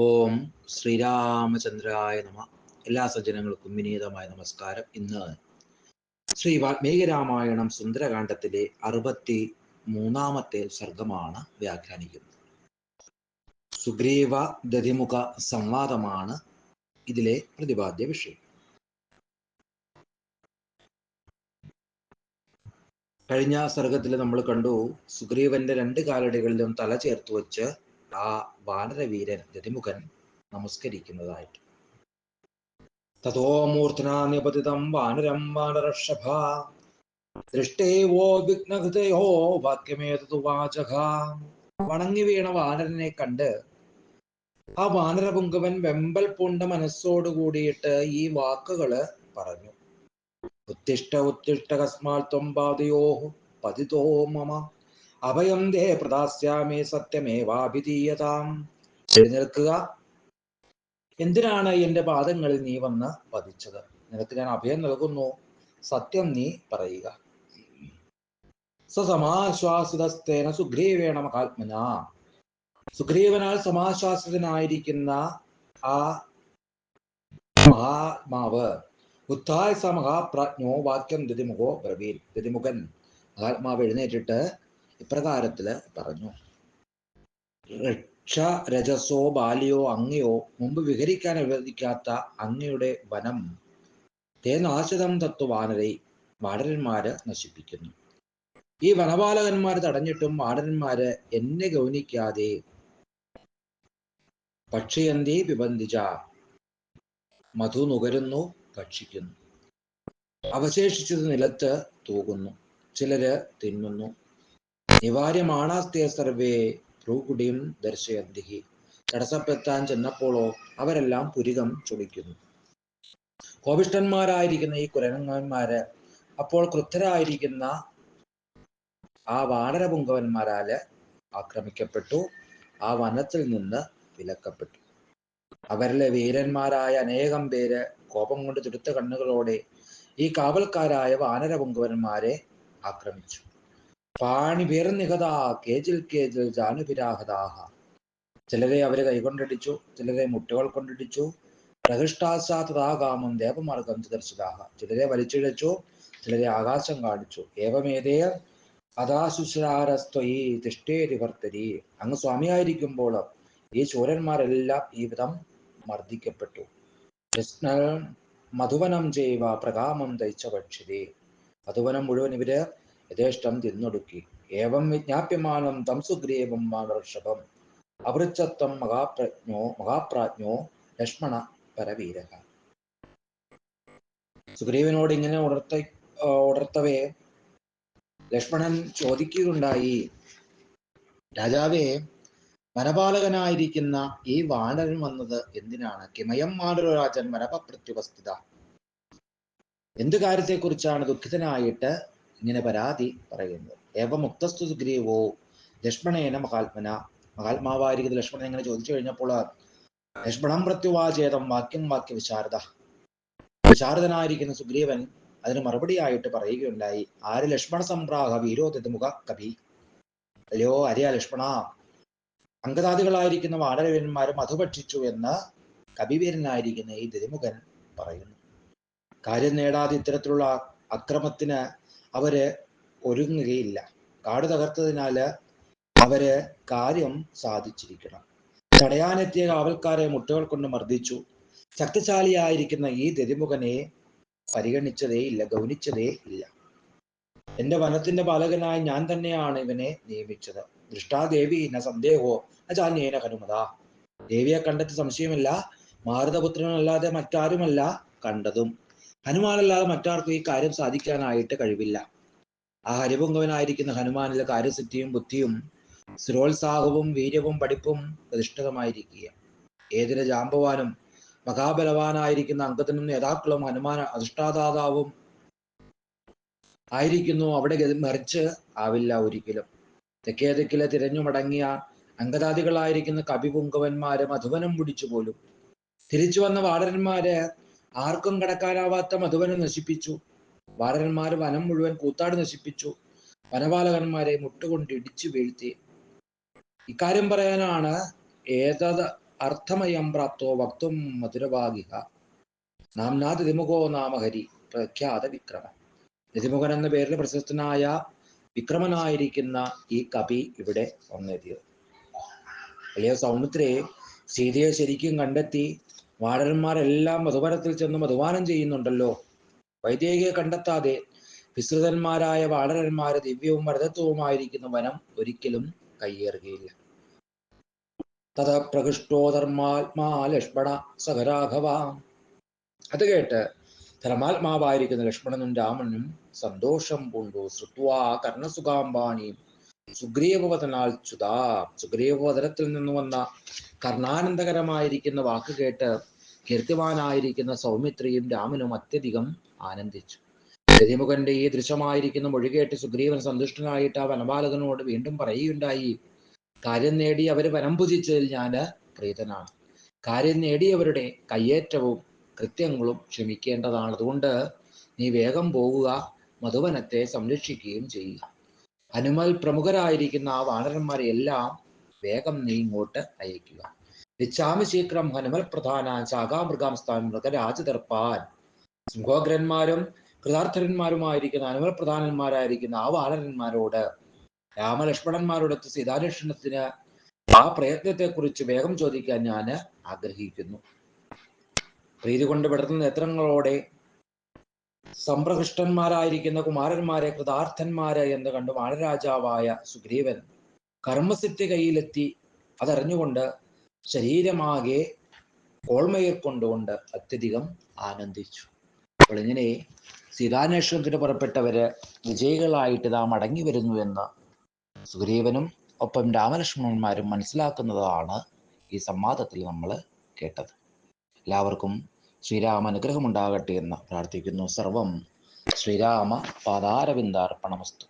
ഓം ശ്രീരാമചന്ദ്രായ നമ. എല്ലാ സജ്ജനങ്ങൾക്കും വിനീതമായ നമസ്കാരം. ഇന്ന് ശ്രീ വാൽമീകി രാമായണം സുന്ദരകാന്ഡത്തിലെ 63-ാമത്തെ സർഗമാണ് വ്യാഖ്യാനിക്കുന്നത്. സുഗ്രീവ ദധിമുഖ സംവാദമാണ് ഇതിലെ പ്രതിപാദ്യ വിഷയം. കഴിഞ്ഞ സർഗത്തിൽ നമ്മൾ കണ്ടു, സുഗ്രീവന്റെ 2 കാലടികളിലും തല ചേർത്ത് വെച്ച് ആ വാനരവീരൻ ദധിമുഖൻ നമസ്കരിക്കുന്നതായിട്ട്. തതോ മൂർധനാ നിപതിതം വാനരം വാനരർഷഭ ദൃഷ്ടേവോ വിഘ്നഹൃദയോ വാക്യമേതതു വാചക. വണങ്ങി വീണ വാനരനെ കണ്ട് ആ വാനരപുങ്കവൻ വെമ്പൽ പൂണ്ട മനസ്സോട് കൂടിയിട്ട് ഈ വാക്കുകള് പറഞ്ഞു. ഉത്തിഷ്ഠ ഉത്തിഷ്ഠ കസ്മാൽ ത്വം പാദയോഃ പതിതോ മമ അഭയം ദേ പ്രദാസ്യാമി സത്യമേവാഭിധീയതാം. എഴുന്നേൽക്കുക, എന്തിനാണ് എന്റെ പാദങ്ങളിൽ നീ വന്ന് പതിച്ചത്? നിനക്ക് ഞാൻ അഭയം നൽകുന്നു, സത്യം നീ പറയുക. സമാശ്വാസിതസ്തേന സുഗ്രീവേണ മഹാത്മന. സുഗ്രീവനാൽ സമാശ്വാസിതനായിരിക്കുന്ന ആ മഹാത്മാവ് ഉത്ഥായ സ മഹാപ്രാജ്ഞോ വാക്യം ദതിമുഖോ ബ്രവീൻ. ദതിമുഖൻ മഹാത്മാവ് എഴുന്നേറ്റിട്ട് ഇപ്രകാരത്തില് പറഞ്ഞു. രക്ഷ രജസോ ബാലിയോ അങ്ങയോ മുമ്പ് വിഹരിക്കാൻ അനുവദിക്കാത്ത അങ്ങയുടെ വനം തേനാശിതം തത്വ വാനരൈ, വാനരന്മാര് നശിപ്പിക്കുന്നു. ഈ വനപാലകന്മാര് തടഞ്ഞിട്ടും വാനരന്മാര് എന്നെ ഗൗനിക്കാതെ പക്ഷിയന്തി പിബന്ധിച്ച മധു നുകരുന്നു, ഭക്ഷിക്കുന്നു. അവശേഷിച്ചത് നിലത്ത് തൂകുന്നു, ചിലര് തിന്നുന്നു. നിവാര്യമാണാസ്തേ സർവേ ഭ്രൂകുടിയും ദർശയന്തി. തടസ്സപ്പെടുത്താൻ ചെന്നപ്പോഴോ അവരെല്ലാം പുരികം ചൊടിക്കുന്നു. കോപിഷ്ഠന്മാരായിരിക്കുന്ന ഈ കുരങ്ങന്മാര് അപ്പോൾ ക്രുദ്ധരായിരിക്കുന്ന ആ വാനരപുങ്കവന്മാരാല് ആക്രമിക്കപ്പെട്ടു, ആ വനത്തിൽ നിന്ന് വിലക്കപ്പെട്ടു. അവരിലെ വീരന്മാരായ അനേകം പേര് കോപം കൊണ്ട് തുടുത്ത കണ്ണുകളോടെ ഈ കാവൽക്കാരായ വാനരപുങ്കവന്മാരെ ആക്രമിച്ചു. പാണിഭിർനിഹതാ കേജിൽ കേജിൽ ജാനുഭിരാഹതാഹ. ചിലരെ അവര് കൈകൊണ്ടടിച്ചു, ചിലരെ മുട്ടുകൾ കൊണ്ടിടിച്ചു. പ്രഹൃഷ്ടാസാതഥാകാമം ദേവമാർഗം ദർശിതാഹ. ചിലരെ വലിച്ചിഴച്ചു, ചിലരെ ആകാശം കാണിച്ചു. ഏവമേതേ അതാശുശ്രാരസ്ത്വയി തിഷ്ടേരി ഭർത്തരി. അങ്ങ് സ്വാമിയായിരിക്കുമ്പോൾ ഈ ശൂരന്മാരെല്ലാം ഈ വിധം മർദ്ദിക്കപ്പെട്ടു. മധുവനം ചെയ്വ പ്രകാമം ദയിച്ച ഭക്ഷ്യതേ. മധുവനം മുഴുവൻ ഇവര് യഥേഷ്ടം തിന്നൊടുക്കി. ഏവം വിജ്ഞാപ്യമാനം തം സുഗ്രീവം വാനർഷഭം അപൃച്ഛത്വം മഹാപ്രാജ്ഞോ ലക്ഷ്മണ പരവീരക. സുഗ്രീവനോട് ഇങ്ങനെ ഉണർത്തവേ ലക്ഷ്മണൻ ചോദിക്കുകയുണ്ടായി, രാജാവേ, വനപാലകനായിരിക്കുന്ന ഈ വാനരൻ വന്നത് എന്തിനാണ്? കിമയം വാനരരാജൻ വനപപ്രത്യുപസ്ഥിത. എന്ത് കാര്യത്തെക്കുറിച്ചാണ് ദുഃഖിതനായിട്ട് ഇങ്ങനെ പരാതി പറയുന്നത്? ഏവമുക്തസ്തു സുഗ്രീവോ ലക്ഷ്മണേന മഹാത്മന. മഹാത്മാവായിരിക്കുന്ന ലക്ഷ്മണൻ ഇങ്ങനെ ചോദിച്ചു കഴിഞ്ഞപ്പോൾ ലക്ഷ്മണം പ്രത്യുവാചേതം വാക്യം വാക്യവിശാരദ. വിശാരദനായിരിക്കുന്ന സുഗ്രീവൻ അതിന് മറുപടിയായിട്ട് പറയുകയുണ്ടായി. ആര് ലക്ഷ്മണ സംപ്രാഹ വീരോ ദതിമുഖ കവി. അല്ലയോ അരിയ ലക്ഷ്മണ, അംഗതാദികളായിരിക്കുന്ന വാനരവീരന്മാര് മധുഭക്ഷിച്ചു എന്ന് കവിവീരനായിരിക്കുന്ന ഈ ദതിമുഖൻ പറയുന്നു. കാര്യം നേടാതെ ഇത്തരത്തിലുള്ള അക്രമത്തിന് അവര് ഒരുങ്ങുകയില്ല. കാട് തകർത്തതിനാല് അവര് കാര്യം സാധിച്ചിരിക്കണം. തടയാനെത്തിയ കാവൽക്കാരെ മുട്ടുകൾ കൊണ്ട് മർദ്ദിച്ചു. ശക്തിശാലിയായിരിക്കുന്ന ഈ ദതിമുഖനെ പരിഗണിച്ചതേ ഇല്ല, ഗൗനിച്ചതേ ഇല്ല. എന്റെ വനത്തിന്റെ പാലകനായി ഞാൻ തന്നെയാണ് ഇവനെ നിയമിച്ചത്. ദൃഷ്ടാദേവി ന സന്ദേഹോ അജാന്യേന ഹനുമത. ദേവിയെ കണ്ടെത്തി സംശയമില്ല, മാരുതപുത്രനല്ലാതെ മറ്റാരുമല്ല കണ്ടതും. ഹനുമാനല്ലാതെ മറ്റാർക്കും ഈ കാര്യം സാധിക്കാനായിട്ട് കഴിവില്ല. ആ ഹരിപുങ്കവനായിരിക്കുന്ന ഹനുമാനിലെ കാര്യസിദ്ധിയും ബുദ്ധിയും സ്ഥിരോത്സാഹവും വീര്യവും പഠിപ്പും പ്രതിഷ്ഠിതമായിരിക്കുക. ഏതിന് ജാമ്പവാനും മഹാബലവാനായിരിക്കുന്ന അംഗദനും നേതാക്കളും ഹനുമാൻ അധിഷ്ഠാതാതാവും ആയിരിക്കുന്നു. അവിടെ മറിച്ച് ആവില്ല ഒരിക്കലും. തെക്കേ ദിക്കിലെ തിരഞ്ഞു മടങ്ങിയ അംഗതാദികളായിരിക്കുന്ന കവിപുങ്കവന്മാര് മധുവനം പിടിച്ചു പോലും. തിരിച്ചു വന്ന വാനരന്മാര് ആർക്കും കടക്കാനാവാത്ത മധുവനം നശിപ്പിച്ചു. വാനരന്മാര് വനം മുഴുവൻ കൂത്താട് നശിപ്പിച്ചു. വനപാലകന്മാരെ മുട്ടുകൊണ്ട് ഇടിച്ചു വീഴ്ത്തി. ഇക്കാര്യം പറയാനാണ് ഏതത് അർത്ഥമയം പ്രാപ്തോ വക്തും മധുരവാഗിഹ നാംനാ ദിതിമുഖോ നാമ ഹരി പ്രഖ്യാത വിക്രമ. ദിതിമുഖൻ എന്ന പേരിൽ പ്രശസ്തനായ വിക്രമനായിരിക്കുന്ന ഈ കവി ഇവിടെ വന്നെത്തിയത്. വലിയ സൗമിത്രയെ സീതയെ ശരിക്കും കണ്ടെത്തി വാനരന്മാരെല്ലാം മധുവനത്തിൽ ചെന്ന് മധുപാനം ചെയ്യുന്നുണ്ടല്ലോ. വൈദേഹിയെ കണ്ടെത്താതെ വിസ്തൃതന്മാരായ വാനരന്മാര് ദിവ്യവും വരദത്വവുമായിരിക്കുന്ന വനം ഒരിക്കലും കയ്യേറുകയില്ല. തഥ പ്രകൃഷ്ടോ ധർമാത്മാ ലക്ഷ്മണ സഖരാഘവ. അത് കേട്ട് ധർമാത്മാവായിരിക്കുന്ന ലക്ഷ്മണനും രാമനും സന്തോഷം പൂണ്ടു. ശ്രുത്വാ കർണസുഖാംബാണിയും സുഗ്രീവവദനാൽ ചുതാ. സുഗ്രീവവദനത്തിൽ നിന്ന് വന്ന കർണാനന്ദകരമായിരിക്കുന്ന വാക്ക് കേട്ട് കീർത്തിവാനായിരിക്കുന്ന സൗമിത്രിയും രാമനും അത്യധികം ആനന്ദിച്ചു. രതിമുഖന്റെ ഈ ദൃശ്യമായിരിക്കുന്ന മൊഴി കേട്ട് സുഗ്രീവൻ സന്തുഷ്ടനായിട്ട് ആ വനപാലകനോട് വീണ്ടും പറയുകയുണ്ടായി, കാര്യം നേടി അവര് വനം ഭുജിച്ചതിൽ ഞാന് പ്രീതനാണ്. കാര്യം നേടിയവരുടെ കയ്യേറ്റവും കൃത്യങ്ങളും ക്ഷമിക്കേണ്ടതാണ്. അതുകൊണ്ട് നീ വേഗം പോകുക, മധുവനത്തെ സംരക്ഷിക്കുകയും ചെയ്യുക. ഹനുമൽ പ്രമുഖരായിരിക്കുന്ന ആ വാനരന്മാരെ എല്ലാം വേഗം നീ ഇങ്ങോട്ട് അയക്കുക. രിച്ചാമി ശീഘ്രം ഹനുമൽ പ്രധാനാൻ ശാഖാമൃഗാംസ്ഥാൻ മൃഗരാജതർപ്പാൻ. സിംഹോഗ്രന്മാരും കൃതാർത്ഥന്മാരുമായിരിക്കുന്ന ഹനുമൽ പ്രധാനന്മാരായിരിക്കുന്ന ആ വാനരന്മാരോട് രാമലക്ഷ്മണന്മാരോടൊത്ത് സീതാന്വേഷണത്തിന് ആ പ്രയത്നത്തെക്കുറിച്ച് വേഗം ചോദിക്കാൻ ഞാൻ ആഗ്രഹിക്കുന്നു. പ്രീതി കൊണ്ട് വിടർന്ന നേത്രങ്ങളോടെ സംപ്രകൃഷ്ടന്മാരായിരിക്കുന്ന കുമാരന്മാരെ കൃതാർത്ഥന്മാര് എന്ന് കണ്ട് വാനരാജാവായ സുഗ്രീവൻ കർമ്മസിദ്ധി കയ്യിലെത്തി അതറിഞ്ഞുകൊണ്ട് ശരീരമാകെ കോൾമയിൽ കൊണ്ടുകൊണ്ട് അത്യധികം ആനന്ദിച്ചു. അപ്പോൾ ഇങ്ങനെ സീതാന്വേഷണത്തിന് പുറപ്പെട്ടവര് വിജയികളായിട്ട് നാം മടങ്ങി വരുന്നു എന്ന് സുഗ്രീവനും ഒപ്പം രാമലക്ഷ്മണന്മാരും മനസ്സിലാക്കുന്നതാണ് ഈ സംവാദത്തിൽ നമ്മൾ കേട്ടത്. എല്ലാവർക്കും ശ്രീരാമ അനുഗ്രഹമുണ്ടാകട്ടെ എന്ന് പ്രാർത്ഥിക്കുന്നു. സർവം ശ്രീരാമ പാദാരവിന്ദാർപ്പണമസ്തു.